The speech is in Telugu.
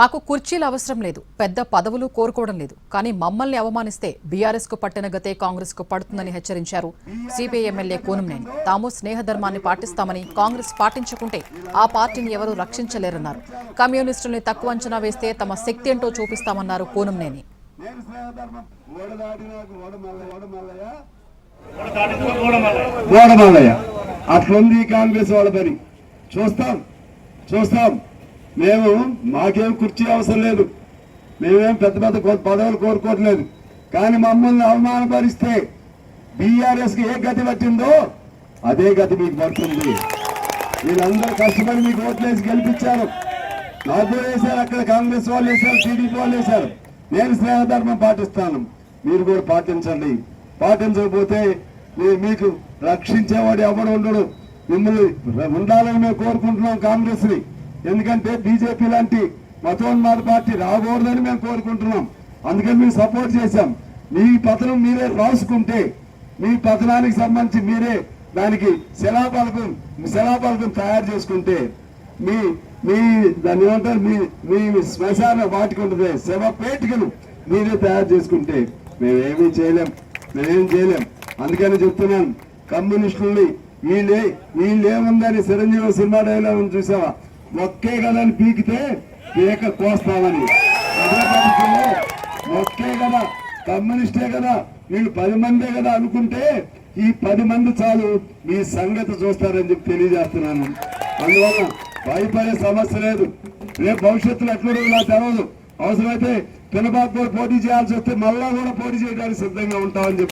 మాకు కుర్చీలు అవసరం లేదు, పెద్ద పదవులు కోరుకోవడం లేదు, కానీ మమ్మల్ని అవమానిస్తే బీఆర్ఎస్ కు పట్టిన గతే కాంగ్రెస్ కు పడుతుందని హెచ్చరించారు సిపిఐ ఎమ్మెల్యే కూనంనేని. తాము స్నేహధర్మాన్ని పాటిస్తామని, కాంగ్రెస్ పాటించుకుంటే ఆ పార్టీని ఎవరూ రక్షించలేరన్నారు. కమ్యూనిస్టుల్ని తక్కువ అంచనా వేస్తే తమ శక్తి ఏంటో చూపిస్తామన్నారు కూనంనేని. అట్లుంది కాంగ్రెస్ వాళ్ళ పని. చూస్తాం. మేము మాకేం కుర్చీ అవసరం లేదు, మేమేం పెద్ద పెద్ద పదవులు కోరుకోవట్లేదు. కానీ మమ్మల్ని అవమానపరిస్తే బీఆర్ఎస్ కి ఏ గతి పట్టిందో అదే గతి మీకు పడుతుంది. వీళ్ళందరూ కష్టపడి మీకు ఓట్లేసి గెలిపించారు. నాకు వేశారు, అక్కడ కాంగ్రెస్ వాళ్ళు వేశారు, టీడీపీ వాళ్ళు వేశారు. నేను స్నేహధర్మం పాటిస్తాను, మీరు కూడా పాటించండి. పాటించకపోతే మీకు రక్షించేవాడు ఎవడు ఉండడు. మిమ్మల్ని ఉండాలని మేము కోరుకుంటున్నాం కాంగ్రెస్ ని. ఎందుకంటే బీజేపీ లాంటి మతోన్మాద పార్టీ రాకూడదని మేము కోరుకుంటున్నాం. అందుకని మేము సపోర్ట్ చేశాం. మీ పతనం మీరే రాసుకుంటే, మీ పతనానికి సంబంధించి మీరే దానికి శిలాపలకం తయారు చేసుకుంటే, మీ దాన్ని ఏమంటారు, మీ శ్మశాన వాటికి ఉంటుంది శవపేటికను మీరే తయారు చేసుకుంటే మేమేం చేయలేం. అందుకని చెప్తున్నాను, కమ్యూనిస్టుల్ని వీళ్ళేముందని చిరంజీవి సినిమా డైలాగ్ చూసావా, ఒక్కే కదా అని పీకితే పీక కోస్తామని. ఒక్కే కదా, కమ్యూనిస్టే కదా, వీళ్ళు 10 మందే కదా అనుకుంటే ఈ 10 మంది చాలు మీ సంగతి చూస్తారని చెప్పి తెలియజేస్తున్నాను. అందువల్ల భయపడే సమస్య లేదు. రేపు భవిష్యత్తులో ఎట్లా నాకు తెలవదు. అవసరమైతే పినబాబు పోటీ చేయాల్సి వస్తే మళ్ళా కూడా పోటీ చేయడానికి సిద్ధంగా ఉంటామని చెప్పి